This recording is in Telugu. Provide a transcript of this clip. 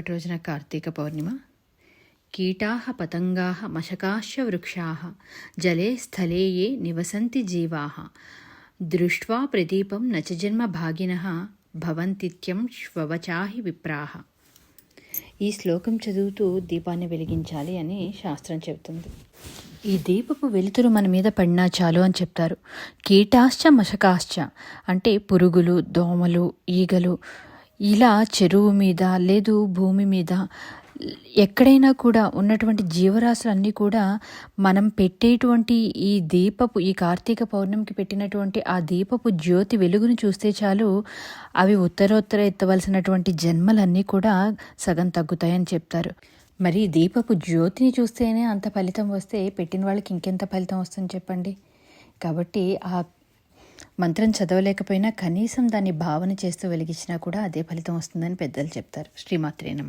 రోజున కార్తీక పౌర్ణిమ. కీటాః పతంగాః మశకాశ్చ వృక్షాః జలే స్థలే ఏ నివసంతి జీవాః దృష్ట్వా ప్రదీపం నచ జన్మ భాగినః భవంతిత్యం శ్వవచాహి విప్రాః. ఈ శ్లోకం చదువుతూ దీపాన్ని వెలిగించాలి అని శాస్త్రం చెబుతుంది. ఈ దీపపు వెలుతురు మన మీద పడినా చాలు అని చెప్తారు. కీటాశ్చ మశకాశ్చ అంటే పురుగులు, దోమలు, ఈగలు ఇలా చెరువు మీద లేదు భూమి మీద ఎక్కడైనా కూడా ఉన్నటువంటి జీవరాశులన్నీ కూడా మనం పెట్టేటువంటి ఈ కార్తీక పౌర్ణమికి పెట్టినటువంటి ఆ దీపపు జ్యోతి వెలుగును చూస్తే చాలు అవి ఉత్తరోత్తర ఎత్తవలసినటువంటి జన్మలన్నీ కూడా సగం తగ్గుతాయని చెప్తారు. మరి దీపపు జ్యోతిని చూస్తేనే అంత ఫలితం వస్తే పెట్టిన వాళ్ళకి ఇంకెంత ఫలితం వస్తుంది చెప్పండి. కాబట్టి ఆ మంత్రం చదవలేకపోయినా కనీసం దాన్ని భావన చేస్తూ వెలిగించినా కూడా అదే ఫలితం వస్తుందని పెద్దలు చెప్తారు. శ్రీమాత్రే నమః.